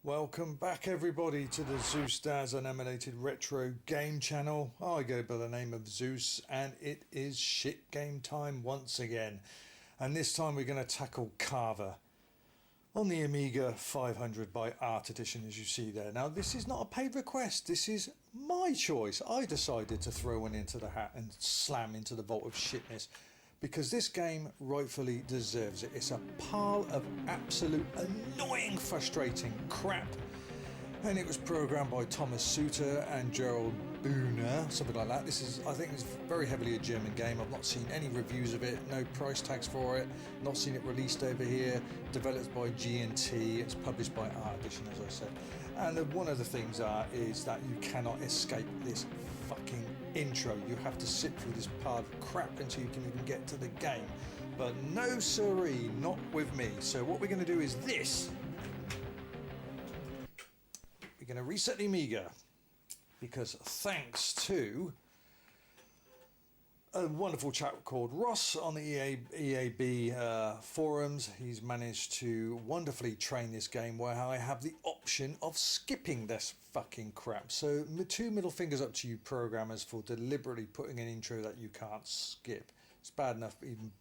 Welcome back everybody to the Zeusdaz Unemulated Retro Game Channel. I go by the name of Zeus and it is shit game time once again. And this time we're going to tackle Carver on the Amiga 500 by Art Edition, as you see there. Now this is not a paid request, this is my choice. I decided to throw one into the hat and slam into the vault of shitness, because this game rightfully deserves it. It's a pile of absolute annoying, frustrating crap. And it was programmed by Thomas Suter and Gerald Booner, something like that. This is, I think it's very heavily a German game. I've not seen any reviews of it, no price tags for it, not seen it released over here. Developed by G&T, it's published by Art Edition, as I said. And one of the things is that you cannot escape this fucking intro. You have to sit through this pile of crap until you can even get to the game. But no siree, not with me. So what we're going to do is this. We're going to reset the Amiga, because thanks to a wonderful chap called Ross on the EAB forums, he's managed to wonderfully train this game where I have the option of skipping this fucking crap. So two middle fingers up to you programmers for deliberately putting an intro that you can't skip. It's bad enough even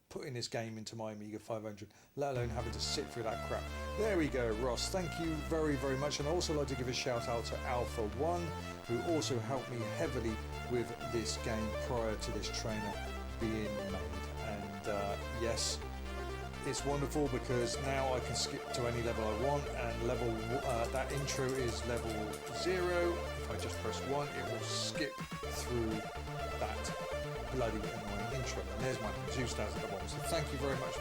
putting this game into my Amiga 500, let alone having to sit through that crap. There we go, Ross, thank you very, very much. And I'd also like to give a shout out to Alpha One, who also helped me heavily with this game prior to this trainer being made. And yes, it's wonderful because now I can skip to any level I want, and level that intro is level 0. If I just press 1, it will skip through that bloody annoying intro. And there's my Zeusdaz at the bottom. So thank you very much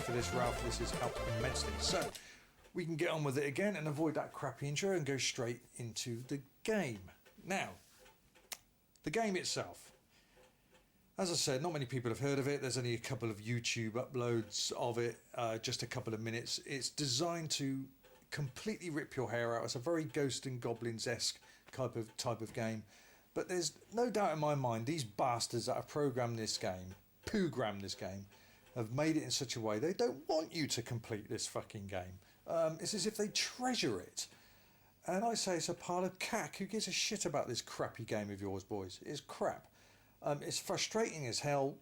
for this, Ralph. This has helped immensely. So we can get on with it again and avoid that crappy intro and go straight into the game. Now, the game itself. As I said, not many people have heard of it. There's only a couple of YouTube uploads of it, just a couple of minutes. It's designed to completely rip your hair out. It's a very Ghosts and Goblins-esque type of game. But there's no doubt in my mind, these bastards that have programmed this game, have made it in such a way they don't want you to complete this fucking game. It's as if they treasure it. And I say it's a pile of cack. Who gives a shit about this crappy game of yours, boys? It's crap. It's frustrating as hell,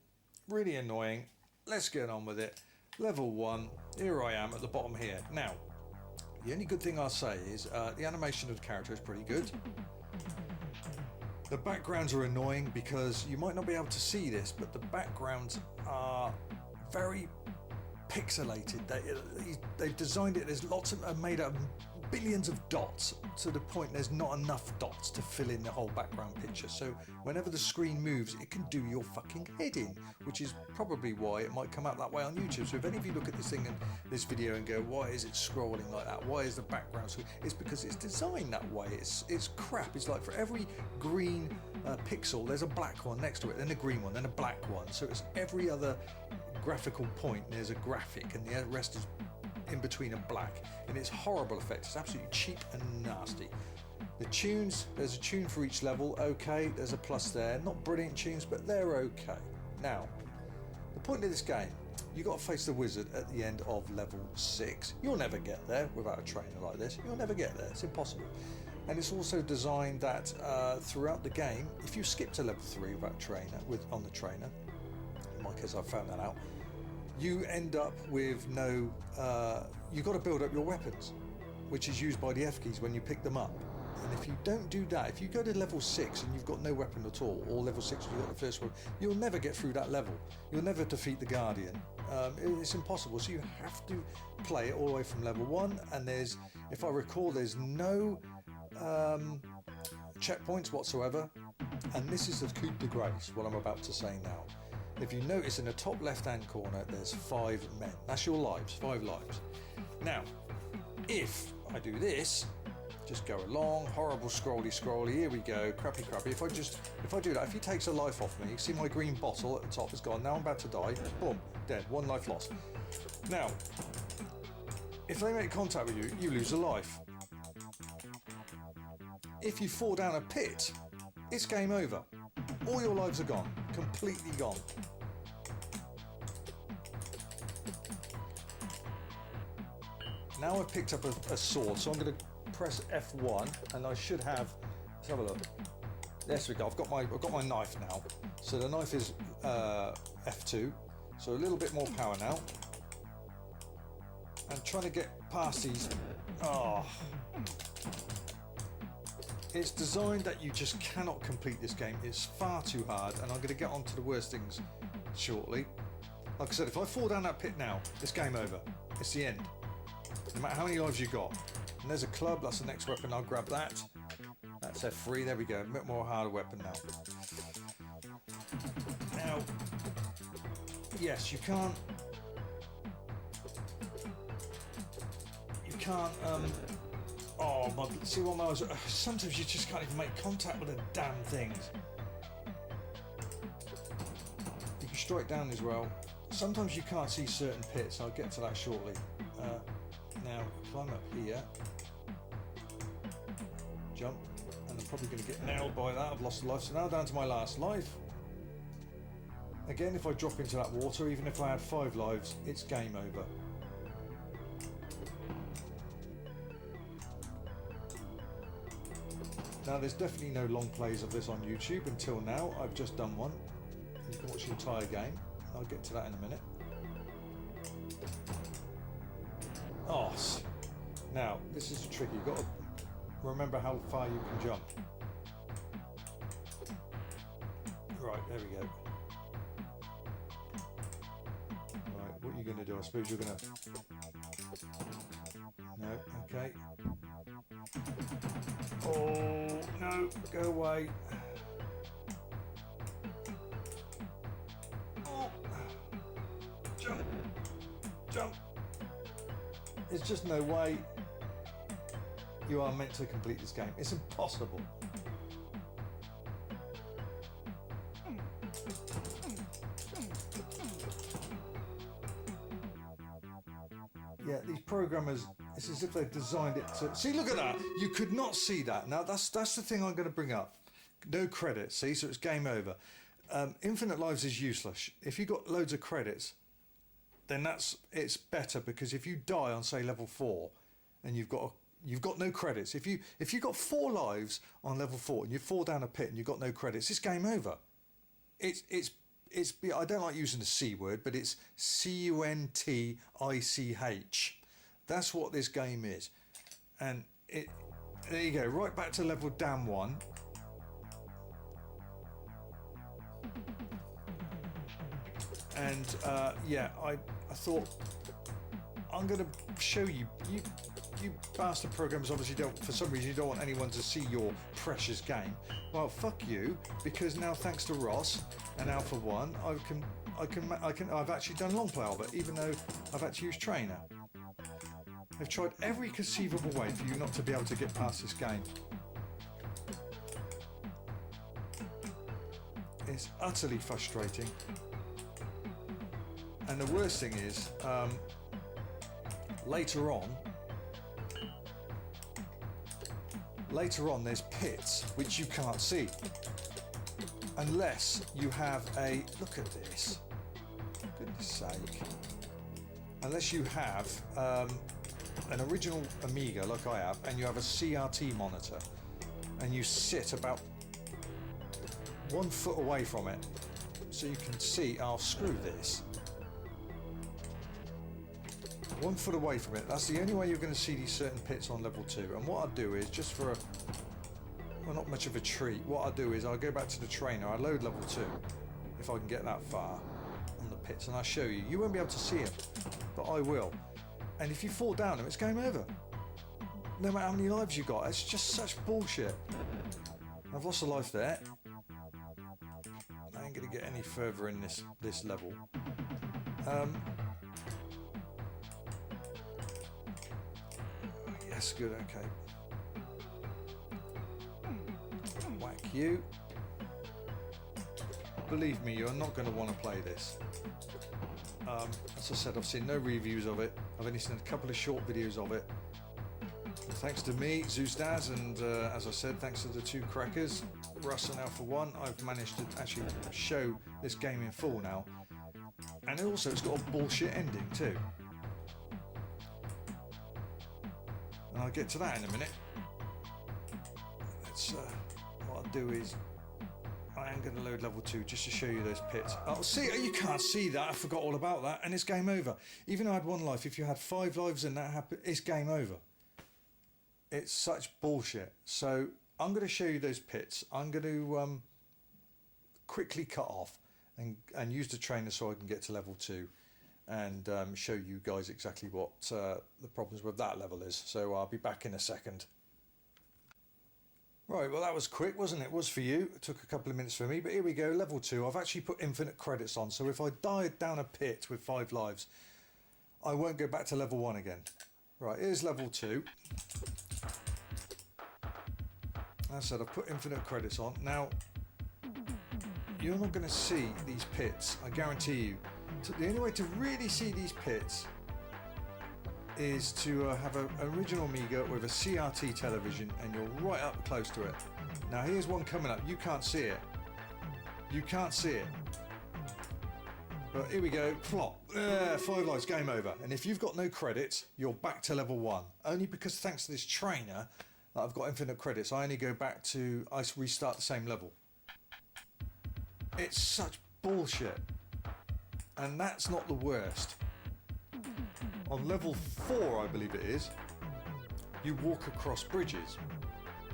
really annoying. Let's get on with it. Level 1, here I am at the bottom here. Now, the only good thing I'll say is the animation of the character is pretty good. The backgrounds are annoying because you might not be able to see this, but the backgrounds are very pixelated. They've designed it, there's lots of made up billions of dots to the point there's not enough dots to fill in the whole background picture. So whenever the screen moves, it can do your fucking head in, which is probably why it might come out that way on YouTube. So if any of you look at this thing and this video and go, why is it scrolling like that? Why is the background so? It's because it's designed that way. It's crap. It's like for every green pixel, there's a black one next to it, then a green one, then a black one. So it's every other graphical point there's a graphic, and the rest is in between a black, and it's horrible effect. It's absolutely cheap and nasty. The tunes, there's a tune for each level. Okay, there's a plus there. Not brilliant tunes, but they're okay. Now, the point of this game, you got to face the wizard at the end of level 6. You'll never get there without a trainer like this. You'll never get there. It's impossible. And it's also designed that throughout the game, if you skip to level 3 without a trainer, on the trainer, in my case I found that out, you end up with no, you've got to build up your weapons, which is used by the F keys when you pick them up. And if you don't do that, if you go to level 6 and you've got no weapon at all, or level 6 and you've got the first one, you'll never get through that level. You'll never defeat the Guardian. It's impossible. So you have to play it all the way from level 1, and there's, if I recall, there's no checkpoints whatsoever. And this is the coup de grace, what I'm about to say now. If you notice in the top left hand corner there's 5 men. That's your lives, 5 lives. Now, if I do this, Just go along, horrible scrolly, here we go, crappy. If I do that, if he takes a life off me, you see my green bottle at the top is gone, now I'm about to die, boom, dead, 1 life lost. Now, if they make contact with you, you lose a life. If you fall down a pit, it's game over. All your lives are gone, completely gone. Now I've picked up a sword, so I'm going to press F1, and I should have. Let's have a look. There we go. I've got my knife now. So the knife is F2, so a little bit more power now. And trying to get past these. Oh, it's designed that you just cannot complete this game. It's far too hard, and I'm going to get on to the worst things shortly. Like I said, if I fall down that pit now, it's game over. It's the end. No matter how many lives you got. And there's a club, that's the next weapon, I'll grab that. That's F3, there we go, a bit more harder weapon now. Now, yes, you can't, oh my, see what I was, sometimes you just can't even make contact with the damn things. You can strike down as well. Sometimes you can't see certain pits, I'll get to that shortly. Now, climb up here, jump, and I'm probably going to get nailed by that. I've lost a life, so now down to my last life. Again, if I drop into that water, even if I had 5 lives, it's game over. Now, there's definitely no long plays of this on YouTube until now. I've just done one. You can watch the entire game. I'll get to that in a minute. Oh, now this is tricky. You've got to remember how far you can jump. Right, there we go. Right, what are you going to do? I suppose you're going to... No, okay. Oh, no, go away. Oh, jump. There's just no way you are meant to complete this game. It's impossible. Yeah, these programmers, it's as if they've designed it to... See, look at that! You could not see that. Now, that's the thing I'm going to bring up. No credits, see? So it's game over. Infinite lives is useless. If you've got loads of credits, then it's better, because if you die on, say, level 4 and you've got no credits, if you've got 4 lives on level 4 and you fall down a pit and you've got no credits, it's game over. It's I don't like using the C word, but it's CUNTICH. That's what this game is. And there you go, right back to level damn 1. And yeah, I thought I'm going to show you bastard programmers obviously don't, for some reason you don't want anyone to see your precious game. Well, fuck you, because now thanks to Ross and Alpha One, I've actually done long play of it, even though I've had to use Trainer. They've tried every conceivable way for you not to be able to get past this game. It's utterly frustrating. And the worst thing is, later on there's pits which you can't see unless you have a look at this, for goodness sake, unless you have an original Amiga like I have, and you have a CRT monitor and you sit about 1 foot away from it so you can see. Oh, screw this. 1 foot away from it, that's the only way you're going to see these certain pits on level 2. And what I'll do is, just for well, not much of a treat, what I'll do is I'll go back to the trainer, I'll load level 2, if I can get that far on the pits, and I'll show you. You won't be able to see them, but I will. And if you fall down them, it's game over. No matter how many lives you got, it's just such bullshit. I've lost a life there. I ain't going to get any further in this level. Yes, good, okay. you. Believe me, you're not going to want to play this. As I said, I've seen no reviews of it. I've only seen a couple of short videos of it. And thanks to me, Zeusdaz, and as I said, thanks to the two crackers, Russ and Alpha One, I've managed to actually show this game in full now. And also, it's got a bullshit ending too. And I'll get to that in a minute. Let's, what I'll do is, I am going to load level 2 just to show you those pits. Oh, see, you can't see that. I forgot all about that, and it's game over. Even though I had 1 life, if you had 5 lives and that happened, it's game over. It's such bullshit. So I'm going to show you those pits. I'm going to quickly cut off and use the trainer so I can get to level 2 and show you guys exactly what the problems with that level is. So I'll be back in a second. Right, well that was quick, wasn't it? It was for you. It took a couple of minutes for me, but here we go, level 2. I've actually put infinite credits on, so if I died down a pit with 5 lives, I won't go back to level 1 again. Right, here's level 2. As I said, I've put infinite credits on. Now, you're not going to see these pits, I guarantee you. So the only way to really see these pits is to have an original Amiga with a CRT television, and you're right up close to it. Now here's one coming up. You can't see it. You can't see it. But here we go. Flop. 5 lives. Game over. And if you've got no credits, you're back to level 1. Only because thanks to this trainer that I've got infinite credits, I only go back to... I restart the same level. It's such bullshit. And that's not the worst. On level 4, I believe it is, you walk across bridges,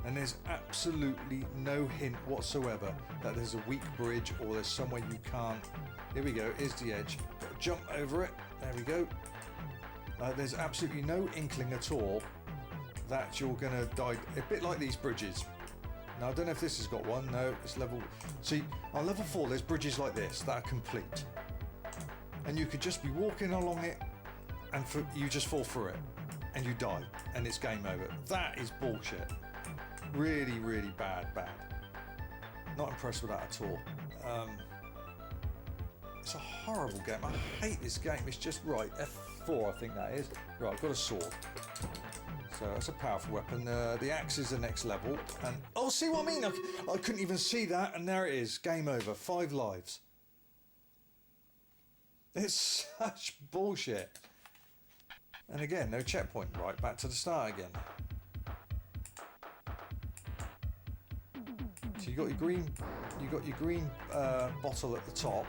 and there's absolutely no hint whatsoever that there's a weak bridge or there's somewhere you can't. Here we go, here's the edge. Got to jump over it. There we go. There's absolutely no inkling at all that you're going to die. A bit like these bridges. Now, I don't know if this has got one. No, it's level... See, on level 4, there's bridges like this that are complete. And you could just be walking along it, and you just fall through it, and you die, and it's game over. That is bullshit. Really, really bad. Not impressed with that at all. It's a horrible game. I hate this game. It's just right. F4, I think that is. Right, I've got a sword. So that's a powerful weapon. The axe is the next level. And oh, see what I mean? I couldn't even see that, and there it is. Game over. 5 lives. It's such bullshit. And again, no checkpoint. Right, back to the start again. So you got your green bottle at the top.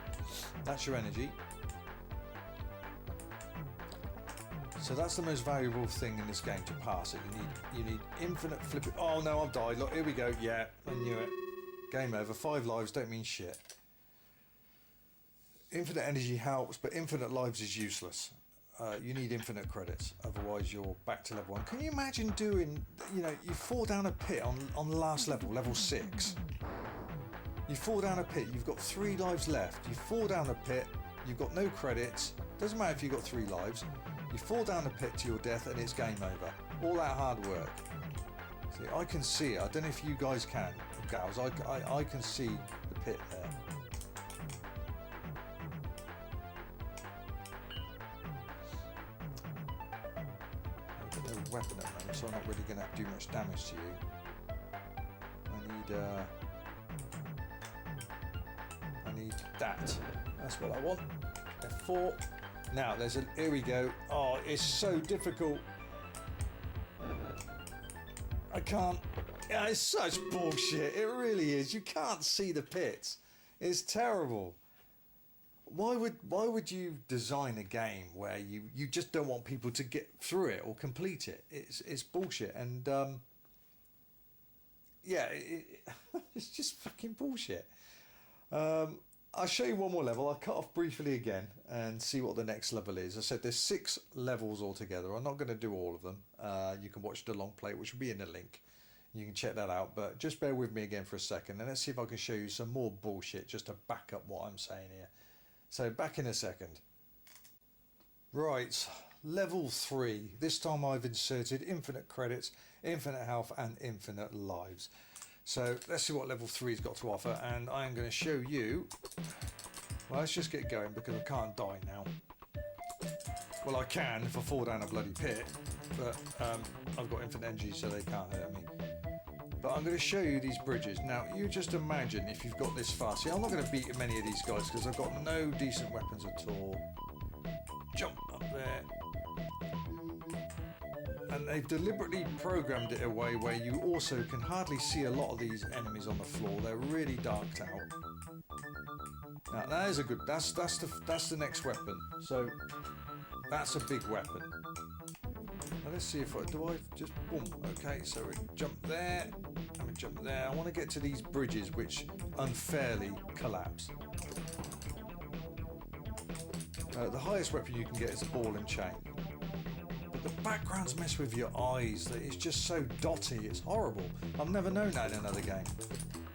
That's your energy. So that's the most valuable thing in this game to pass it. You need infinite flipping. Oh no, I've died. Look, here we go. Yeah, I knew it. Game over. 5 lives don't mean shit. Infinite energy helps, but infinite lives is useless. You need infinite credits, otherwise you're back to level 1. Can you imagine doing, you fall down a pit on the last level, level 6. You fall down a pit, you've got 3 lives left. You fall down a pit, you've got no credits. Doesn't matter if you've got 3 lives. You fall down a pit to your death and it's game over. All that hard work. See, I can see it. I don't know if you guys can, gals. I can see the pit there. Weapon at the moment, so I'm not really going to do much damage to you. I need that. That's what I want. F4. Now here we go. Oh, it's so difficult. I can't. Yeah, it's such bullshit. It really is. You can't see the pits. It's terrible. Why would you design a game where you just don't want people to get through it or complete it? It's bullshit, and yeah, it's just fucking bullshit. I'll show you one more level. I'll cut off briefly again and see what the next level is. I said there's 6 levels altogether. I'm not going to do all of them. You can watch the long play, which will be in the link. You can check that out, but just bear with me again for a second, and let's see if I can show you some more bullshit just to back up what I'm saying here. So back in a second. Right, level 3. This time I've inserted infinite credits, infinite health and infinite lives. So let's see what level 3's got to offer, and I am going to show you. Well, let's just get going because I can't die now. Well, I can if I fall down a bloody pit, but I've got infinite energy, so they can't hurt me. But I'm going to show you these bridges. Now, you just imagine if you've got this far. See, I'm not going to beat many of these guys because I've got no decent weapons at all. Jump up there. And they've deliberately programmed it a way where you also can hardly see a lot of these enemies on the floor. They're really darked out. Now, that is a good... That's the next weapon. So, that's a big weapon. Now, let's see if I... Do I just... Boom. Okay, so we jump there. And we jump there. I want to get to these bridges which unfairly collapse. The highest weapon you can get is a ball and chain. But the backgrounds mess with your eyes. It's just so dotty. It's horrible. I've never known that in another game.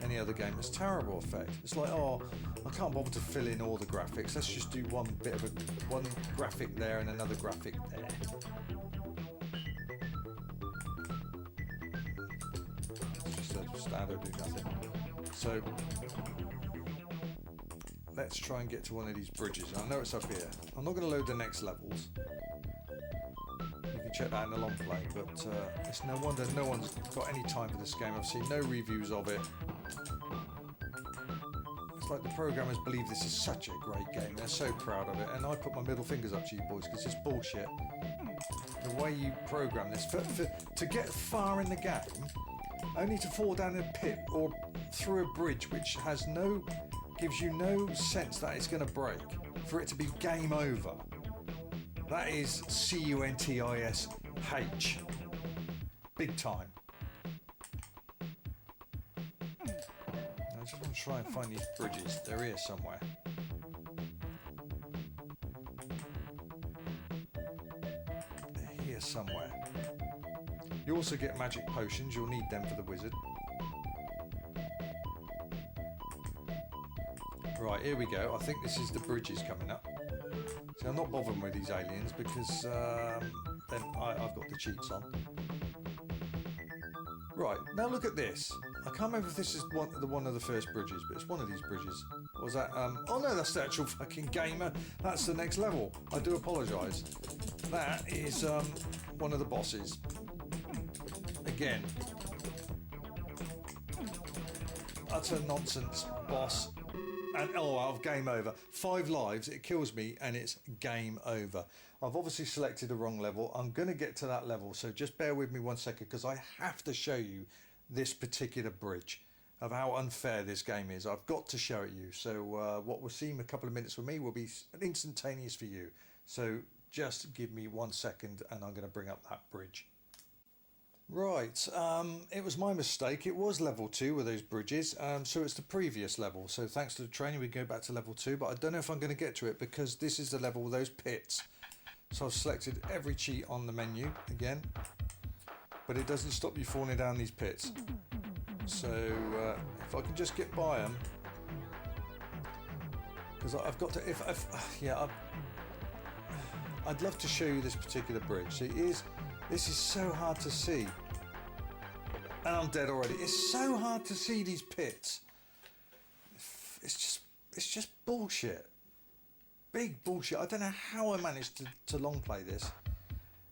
Any other game. It's a terrible effect. It's like, oh, I can't bother to fill in all the graphics. Let's just do one graphic there and another graphic there. It's just a standard do nothing. So let's try and get to one of these bridges. I know it's up here. I'm not going to load the next levels. You can check that in the long play, but it's no wonder no one's got any time for this game. I've seen no reviews of it. It's like the programmers believe this is such a great game. They're so proud of it, and I put my middle fingers up to you boys because it's bullshit. The way you program this, to get far in the game, only to fall down a pit or through a bridge which has gives you no sense that it's going to break, for it to be game over. That is CUNTISH. Big time. I just want to try and find these bridges. They're here somewhere. They're here somewhere. You also get magic potions. You'll need them for the wizard. Right, here we go. I think this is the bridges coming up. See, I'm not bothering with these aliens because then I've got the cheats on. Right, now look at this. I can't remember if this is one of the first bridges, but it's one of these bridges. What was that? Oh no, that's the actual fucking gamer. That's the next level. I do apologise. That is one of the bosses. Again. Utter nonsense boss. And I've game over. 5 lives, it kills me, and it's game over. I've obviously selected the wrong level. I'm going to get to that level, so just bear with me 1 second, because I have to show you this particular bridge of how unfair this game is. I've got to show it you. So what will seem a couple of minutes for me will be instantaneous for you. So just give me 1 second, and I'm going to bring up that bridge. Right, it was my mistake. It was level 2 with those bridges, so it's the previous level. So thanks to the training, we go back to level 2, but I don't know if I'm going to get to it because this is the level with those pits. So I've selected every cheat on the menu again, but it doesn't stop you falling down these pits. So if I can just get by them, because I've got to. I'd love to show you this particular bridge. So this is so hard to see. And I'm dead already. It's so hard to see these pits. It's just bullshit. Big bullshit. I don't know how I managed to long play this.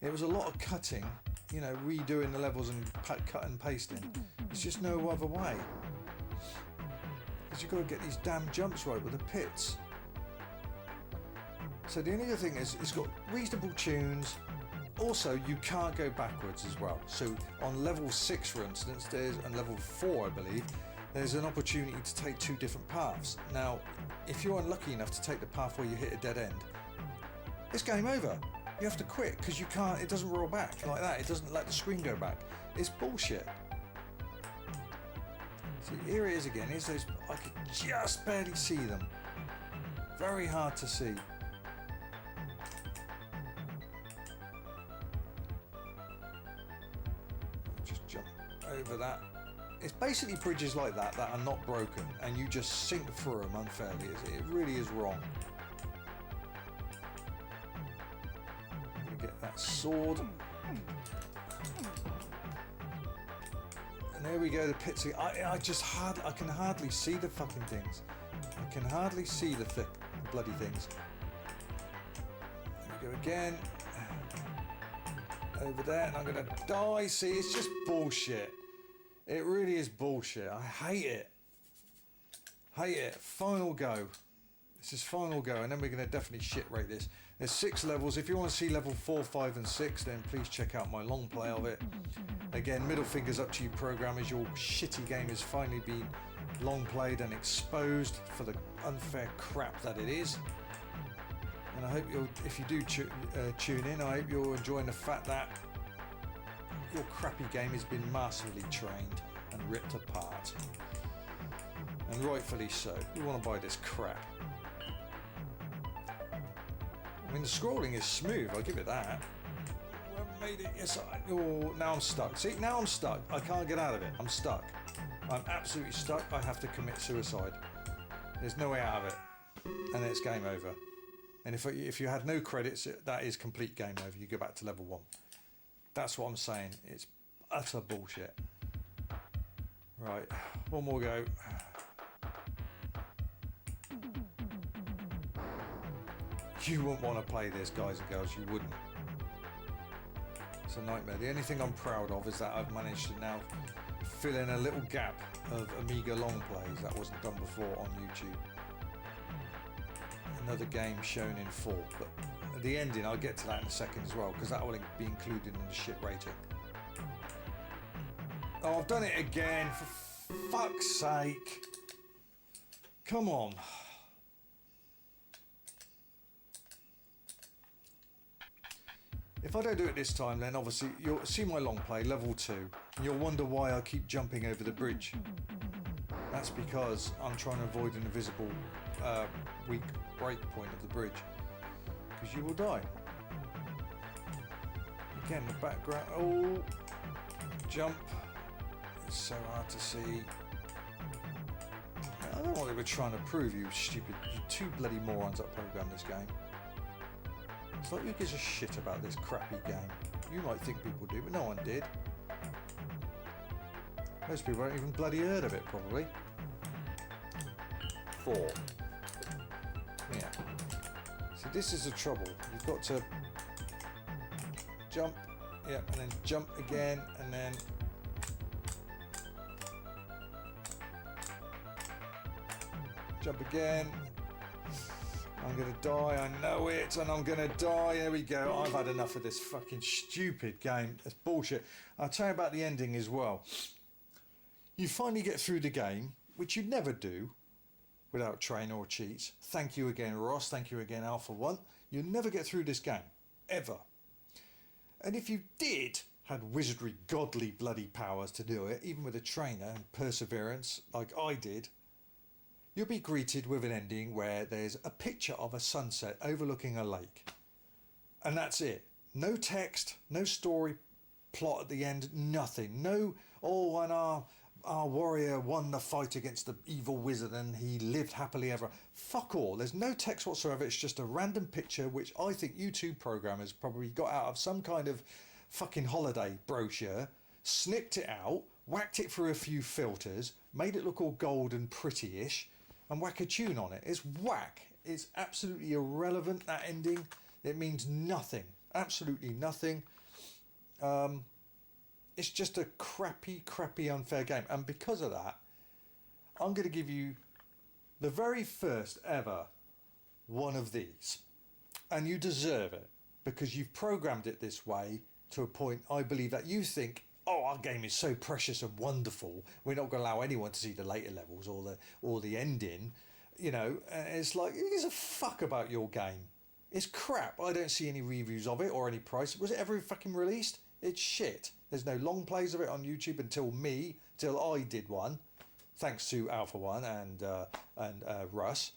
It was a lot of cutting, you know, redoing the levels and cut and pasting. There's just no other way. Because you've got to get these damn jumps right with the pits. So the only other thing is it's got reasonable tunes. Also, you can't go backwards as well. So on level 6, for instance, and level 4, I believe, there's an opportunity to take 2 different paths. Now, if you're unlucky enough to take the path where you hit a dead end, it's game over. You have to quit because you can't. It doesn't roll back like that. It doesn't let the screen go back. It's bullshit. See, here it is again. Here's those. I could just barely see them. Very hard to see. Over that. It's basically bridges like that are not broken and you just sink through them unfairly. It really is wrong. I'm gonna get that sword. And there we go, the pits. I can hardly see the fucking things. I can hardly see the bloody things. There we go again. Over there, and I'm gonna die. See, it's just bullshit. It really is bullshit. I hate it. Hate it. Final go. This is final go, and then we're gonna definitely shit rate this. There's 6 levels. If you want to see level 4, 5, and 6, then please check out my long play of it. Again, middle fingers up to you, programmers. Your shitty game has finally been long played and exposed for the unfair crap that it is. And I hope if you do tune in, I hope you're enjoying the fact that your crappy game has been masterfully trained and ripped apart. And rightfully so. You want to buy this crap. I mean, the scrolling is smooth, I'll give it that. Well, I made it, yes, now I'm stuck. See, now I'm stuck. I can't get out of it. I'm stuck. I'm absolutely stuck. I have to commit suicide. There's no way out of it. And then it's game over. And if you had no credits, that is complete game over. You go back to level 1. That's what I'm saying. It's utter bullshit. Right, one more go. You wouldn't want to play this, guys and girls. You wouldn't. It's a nightmare. The only thing I'm proud of is that I've managed to now fill in a little gap of Amiga long plays that wasn't done before on YouTube. Another game shown in full, but at the ending I'll get to that in a second as well, because that will be included in the shit rating. Oh, I've done it again, for fuck's sake. Come on. If I don't do it this time, then obviously you'll see my long play, level 2, and you'll wonder why I keep jumping over the bridge. That's because I'm trying to avoid an invisible weak break point of the bridge, because you will die. Again, the background, oh, jump, it's so hard to see. I don't know what they were trying to prove, you stupid, you two bloody morons that programmed this game. It's like, who gives a shit about this crappy game? You might think people do, but no one did. Most people haven't even bloody heard of it, probably. 4. Yeah. See, this is the trouble. You've got to jump, yeah, and then jump again, and then jump again. I'm gonna die, I know it, and I'm gonna die. There we go. I've had enough of this fucking stupid game. It's bullshit. I'll tell you about the ending as well. You finally get through the game, which you'd never do without train or cheats. Thank you again, Ross. Thank you again, Alpha One. You'll never get through this game, ever. And if you did, had wizardry, godly bloody powers to do it, even with a trainer and perseverance, like I did, you'll be greeted with an ending where there's a picture of a sunset overlooking a lake. And that's it. No text, no story plot at the end, nothing. No, oh, and our warrior won the fight against the evil wizard and he lived happily ever. Fuck all. There's no text whatsoever. It's just a random picture, which I think YouTube programmers probably got out of some kind of fucking holiday brochure, snipped it out, whacked it through a few filters, made it look all gold and pretty-ish, and whack a tune on it. It's whack. It's absolutely irrelevant, that ending. It means nothing. Absolutely nothing. It's just a crappy, unfair game. And because of that, I'm going to give you the very first ever one of these. And you deserve it, because you've programmed it this way to a point, I believe, that you think, oh, our game is so precious and wonderful, we're not going to allow anyone to see the later levels or the ending. You know, and it's like, who gives a fuck about your game? It's crap. I don't see any reviews of it or any price. Was it ever fucking released? It's shit. There's no long plays of it on YouTube till I did one, thanks to Alpha One and Russ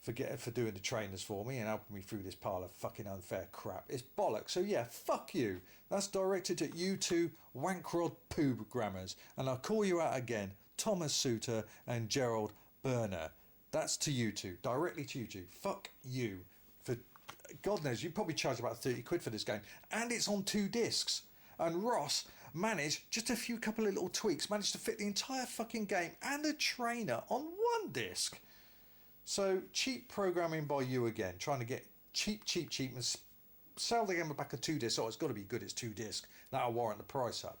for doing the trainers for me and helping me through this pile of fucking unfair crap. It's bollocks. So yeah, fuck you. That's directed at you two wankrod programmers, and I'll call you out again, Thomas Suter and Gerald Burner. That's to you two, directly to you two. Fuck you. For God knows, you probably charge about 30 quid for this game, and it's on 2 discs. And Ross, managed, just a few couple of little tweaks, managed to fit the entire fucking game and the trainer on one disc. So cheap programming by you again, trying to get cheap and sell the game back a 2 disc. Oh, it's got to be good, it's 2 disc. That'll warrant the price up.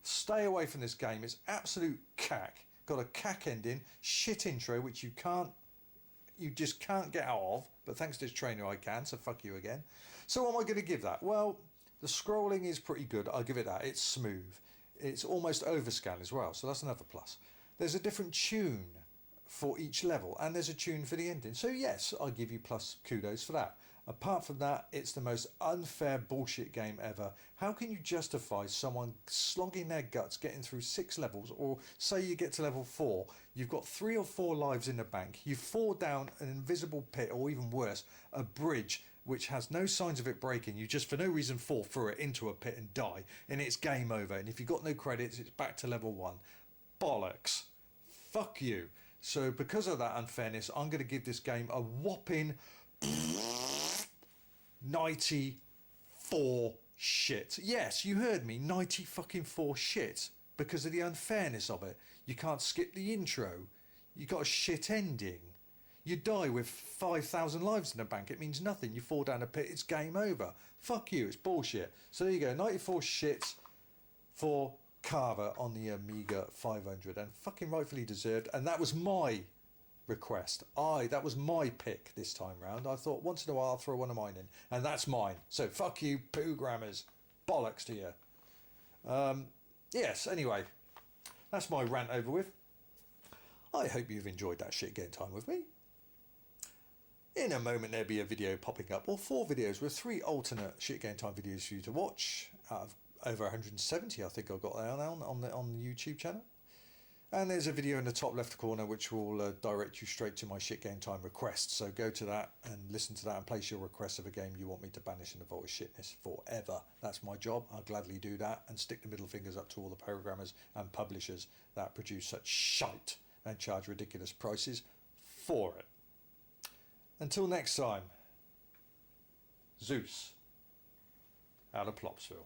Stay away from this game. It's absolute cack. Got a cack ending, shit intro, which you just can't get out of. But thanks to this trainer I can, so fuck you again. So what am I going to give that? Well, the scrolling is pretty good. I'll give it that. It's smooth. It's almost overscan as well, so that's another plus. There's a different tune for each level, and there's a tune for the ending. So yes, I'll give you plus kudos for that. Apart from that, it's the most unfair bullshit game ever. How can you justify someone slogging their guts getting through 6 levels, or say you get to level 4, you've got 3 or 4 lives in the bank, you fall down an invisible pit, or even worse, a bridge which has no signs of it breaking, you just for no reason fall through it into a pit and die, and it's game over, and if you've got no credits, it's back to level 1. Bollocks. Fuck you. So because of that unfairness, I'm going to give this game a whopping 94 shit. Yes, you heard me, 90 fucking 4 shit, because of the unfairness of it. You can't skip the intro. You got a shit ending. You die with 5,000 lives in the bank. It means nothing. You fall down a pit, it's game over. Fuck you, it's bullshit. So there you go, 94 shits for Carver on the Amiga 500, and fucking rightfully deserved. And that was my request. That was my pick this time round. I thought once in a while I'll throw one of mine in, and that's mine. So fuck you, poo grammars. Bollocks to you. Yes, anyway, that's my rant over with. I hope you've enjoyed that shit game time with me. In a moment there'll be a video popping up, or 4 videos with 3 alternate shit game time videos for you to watch out of over 170 I think I've got there now on the YouTube channel. And there's a video in the top left corner which will direct you straight to my shit game time requests. So go to that and listen to that and place your request of a game you want me to banish in the vault of shitness forever. That's my job. I'll gladly do that and stick the middle fingers up to all the programmers and publishers that produce such shite and charge ridiculous prices for it. Until next time, Zeus out of Plopsville.